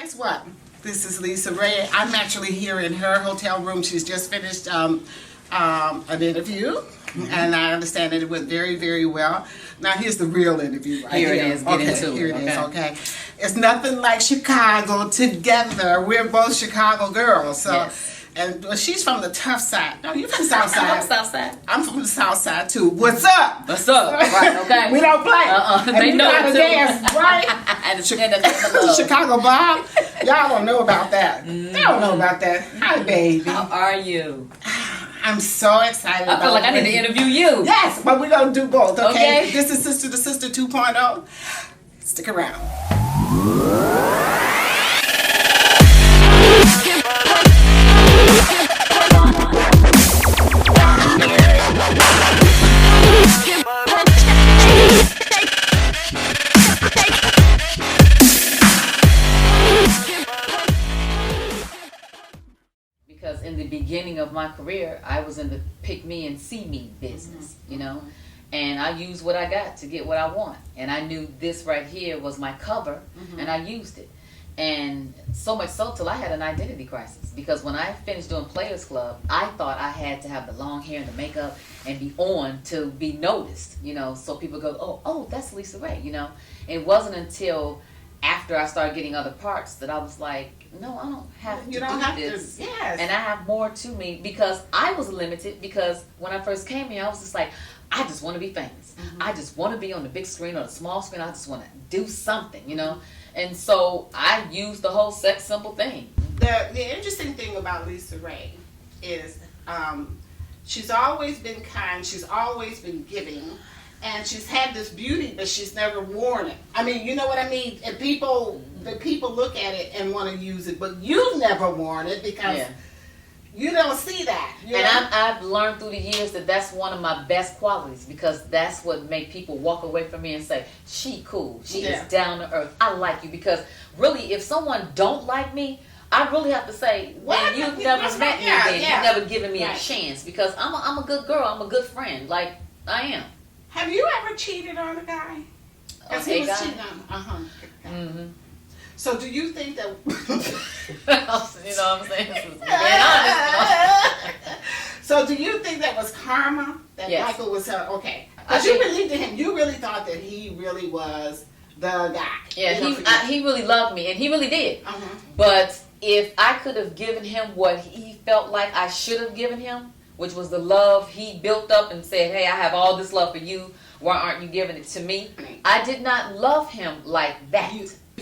guess what? This is Lisa Ray. I'm actually here in her hotel room. She's just finished an interview, and I understand that it went very, very well. Now here's the real interview right here. Here it is. Get into here it. it is. Okay. It's nothing like Chicago together. We're both Chicago girls. So, Yes. and well, she's from the tough side. No, you're from the south side. I'm from the south side. I'm from the south side too. What's up? What's up? Right, okay. We don't play. And They know how to too. dance, right? And the love. Chicago Bob. Y'all don't know about that. They don't know about that. Hi, baby. How are you? I'm so excited. I feel like I need to interview you. Yes, but we're going to do both, okay? Okay. This is Sister to Sister 2.0. Stick around. Because in the beginning of my career, I was in the pick me and see me business, you know, and I used what I got to get what I want. And I knew this right here was my cover, and I used it. And so much so till I had an identity crisis, because when I finished doing Players Club, I thought I had to have the long hair and the makeup and be on to be noticed, you know, so people go, oh, that's Lisa Ray, you know. It wasn't until after I started getting other parts that I was like, no, I don't have to You don't do have this. to, yes. And I have more to me, because I was limited, because when I first came here, I was just like, I just want to be famous. I just want to be on the big screen or the small screen. I just want to do something, you know. And so I used the whole sex simple thing. The interesting thing about Lisa Ray is she's always been kind, she's always been giving, and she's had this beauty, but she's never worn it. I mean, you know what I mean? And the people look at it and want to use it, but you've never worn it because you don't see that. And I've learned through the years that that's one of my best qualities, because that's what make people walk away from me and say, she cool, she is down to earth, I like you. Because really, if someone don't like me, I really have to say, well, you've never met me then. You've never given me a chance, because I'm a good girl, I'm a good friend, like I am. Have you ever cheated on a guy? Because he was cheating on. So do you think that? You know what I'm saying? Being honest. So do you think that was karma? That Michael was okay? Because you believed in him. You really thought that he really was the guy. Yeah, he really loved me, and he really did. But if I could have given him what he felt like I should have given him, which was the love he built up and said, hey, I have all this love for you, why aren't you giving it to me? I did not love him like that.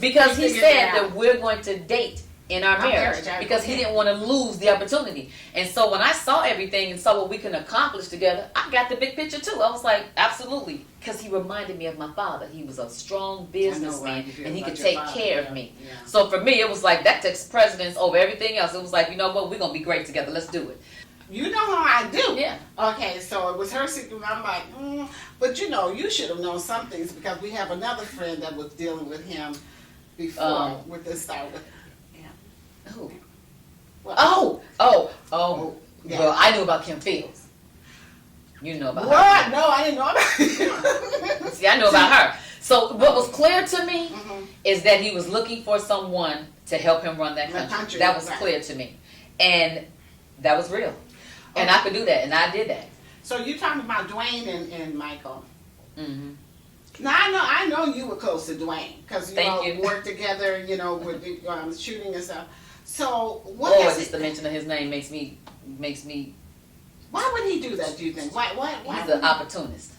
Because he said that we're going to date in our marriage, because he didn't want to lose the opportunity. And so when I saw everything and saw what we can accomplish together, I got the big picture too. I was like, absolutely. Because he reminded me of my father. He was a strong businessman, and he could take care of me. So for me, it was like, that takes precedence over everything else. It was like, you know what, we're going to be great together. Let's do it. You know how I do. Yeah. Okay, so it was her secret. I'm like, but you know, you should have known some things, because we have another friend that was dealing with him before with this started. Who? Well, Yeah. Well, I knew about Kim Fields. You know about what? her. No, I didn't know about her. See, I knew about her. So what was clear to me is that he was looking for someone to help him run that country. That was clear to me. And that was real. And I could do that, and I did that. So you're talking about Dwayne and Michael. Now I know you were close to Dwayne, because you worked together, you know, with the, shooting and stuff. So what? Just the mention of his name makes me. Why would he do that? Do you think? Why? He's an opportunist.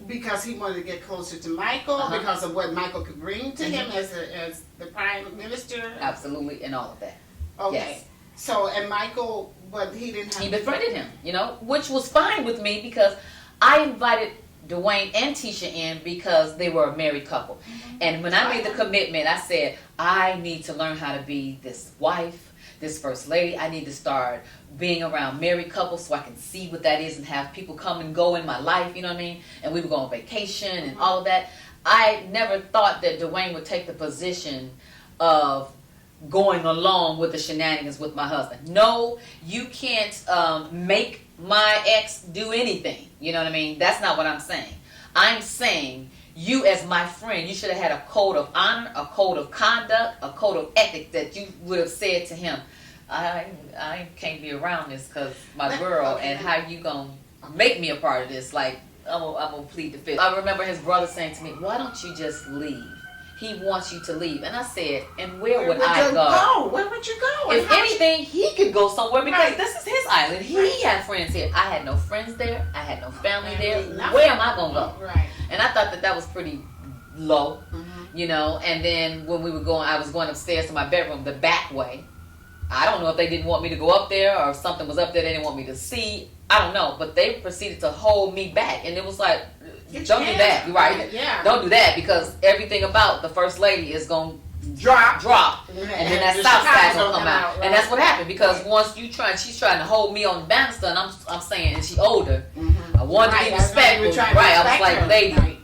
Because he wanted to get closer to Michael, because of what Michael could bring to him as the prime minister. Absolutely, and all of that. Okay. Yes. So, and Michael, but he didn't have. He befriended him, you know, which was fine with me, because I invited Dwayne and Tisha in because they were a married couple. And when I made the commitment, I said, I need to learn how to be this wife, this first lady. I need to start being around married couples so I can see what that is and have people come and go in my life, you know what I mean? And we would go on vacation and all of that. I never thought that Dwayne would take the position of going along with the shenanigans with my husband. No, you can't make my ex do anything. You know what I mean? That's not what I'm saying. I'm saying you as my friend, you should have had a code of honor, a code of conduct, a code of ethics that you would have said to him, I can't be around this because my girl, and how you gonna make me a part of this? Like, I'm gonna plead the fifth. I remember his brother saying to me, why don't you just leave? He wants you to leave. And I said, and where would I go? Where would you go? If anything, he could go somewhere because this is his island. He had friends here. I had no friends there. I had no family there. Where am I going to go? Right. And I thought that was pretty low, you know. And then when we were going, I was going upstairs to my bedroom the back way. I don't know if they didn't want me to go up there or if something was up there they didn't want me to see. I don't know. But they proceeded to hold me back. And it was like, don't do that. You're right. Yeah. Don't do that because everything about the first lady is going to drop. And then that south side's going to come out. Right. And that's what happened because once she's trying to hold me on the banister and I'm saying, and she older. I wanted to be respectful. Right. I was like, lady,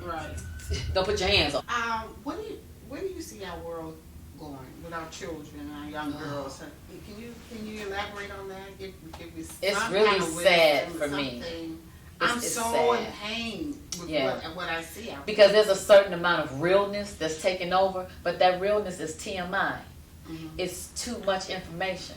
don't put your hands on. Where do you see our world going with our children, our young girls? Can you elaborate on that? It's really sad for me. I'm so sad. in pain with what I see out there. Because there's a certain amount of realness that's taking over, but that realness is TMI. It's too much information.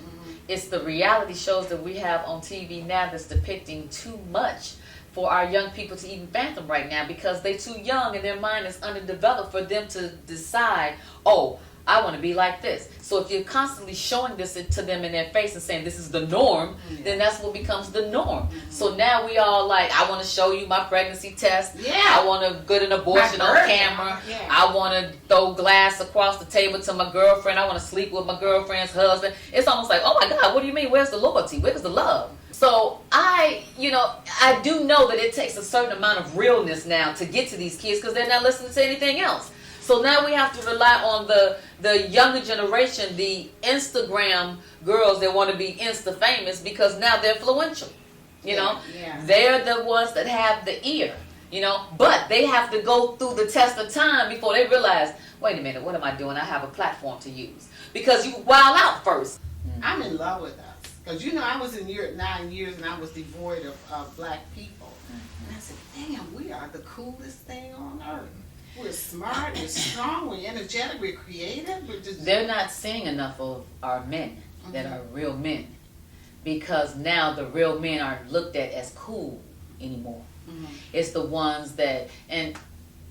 It's the reality shows that we have on TV now that's depicting too much for our young people to even fathom right now because they're too young and their mind is underdeveloped for them to decide, oh, I want to be like this. So if you're constantly showing this to them in their face and saying this is the norm, then that's what becomes the norm. So now we all like, I want to show you my pregnancy test. I want to get an abortion on camera. I want to throw glass across the table to my girlfriend. I want to sleep with my girlfriend's husband. It's almost like, oh my God, what do you mean? Where's the loyalty? Where's the love? So I do know that it takes a certain amount of realness now to get to these kids because they're not listening to anything else. So now we have to rely on the younger generation, the Instagram girls that want to be Insta famous because now they're influential. You know, they're the ones that have the ear. You know, but they have to go through the test of time before they realize, wait a minute, what am I doing? I have a platform to use because you wild out first. I'm in love with us because I was in Europe 9 years and I was devoid of black people, and I said, damn, we are the coolest thing on earth. We're smart, we're strong, we're energetic, we're creative. They're not seeing enough of our men that are real men because now the real men aren't looked at as cool anymore. It's the ones that, and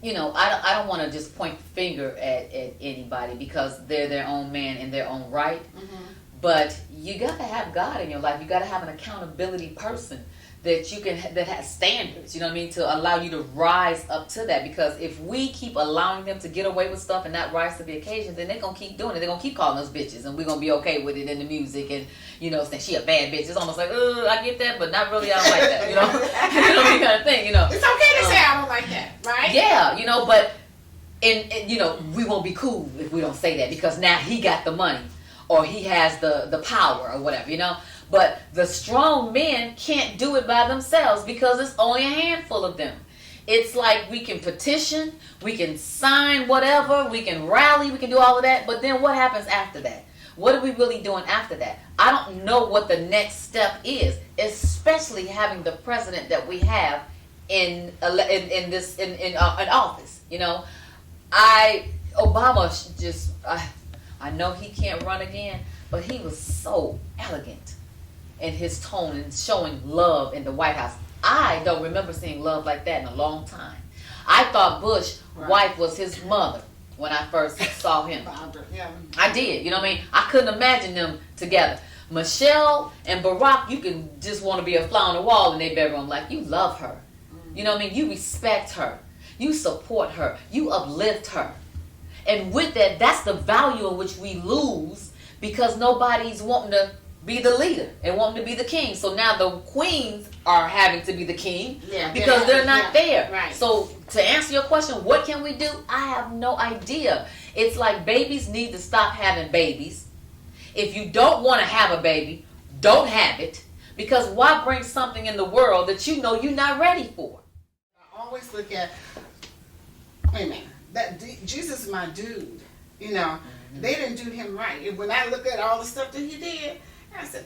I don't want to just point the finger at anybody because they're their own man in their own right. But you got to have God in your life. You got to have an accountability person that has standards, you know what I mean, to allow you to rise up to that. Because if we keep allowing them to get away with stuff and not rise to the occasion, then they're going to keep doing it. They're going to keep calling us bitches and we're going to be okay with it in the music and, saying she a bad bitch. It's almost like, I get that, but not really, I don't like that, kind of thing, It's okay to say I don't like that, right? Yeah, but, and we won't be cool if we don't say that because now he got the money or he has the power or whatever, But the strong men can't do it by themselves because it's only a handful of them. It's like we can petition, we can sign whatever, we can rally, we can do all of that, but then what happens after that? What are we really doing after that? I don't know what the next step is, especially having the president that we have in office. I know he can't run again, but he was so elegant in his tone and showing love in the White House. I don't remember seeing love like that in a long time. I thought Bush's wife was his mother when I first saw him. I did, I couldn't imagine them together. Michelle and Barack, you can just want to be a fly on the wall in their bedroom. Like, you love her. You respect her. You support her. You uplift her. And with that, that's the value in which we lose because nobody's wanting to be the leader and wanting to be the king. So now the queens are having to be the king because they're not there. Right. So to answer your question, what can we do? I have no idea. It's like babies need to stop having babies. If you don't want to have a baby, don't have it. Because why bring something in the world that you're not ready for? I always look at, wait a minute, Jesus is my dude. They didn't do him right. And when I look at all the stuff that he did, I said,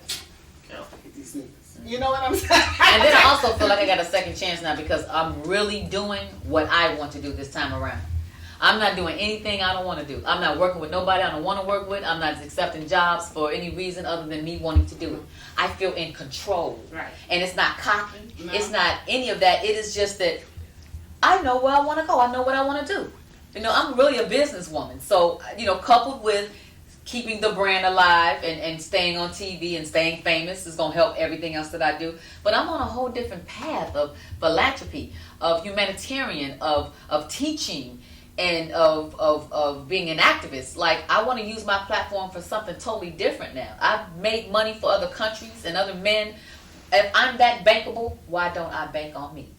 girl, look at these niggas. You know what I'm saying? And then I also feel like I got a second chance now because I'm really doing what I want to do this time around. I'm not doing anything I don't want to do. I'm not working with nobody I don't want to work with. I'm not accepting jobs for any reason other than me wanting to do it. I feel in control. Right. And it's not cocky. No. It's not any of that. It is just that I know where I want to go. I know what I want to do. You know, I'm really a businesswoman. So, you know, coupled with keeping the brand alive and staying on TV and staying famous is going to help everything else that I do. But I'm on a whole different path of philanthropy, of humanitarian, of teaching, and of being an activist. Like, I want to use my platform for something totally different now. I've made money for other countries and other men. If I'm that bankable, why don't I bank on me?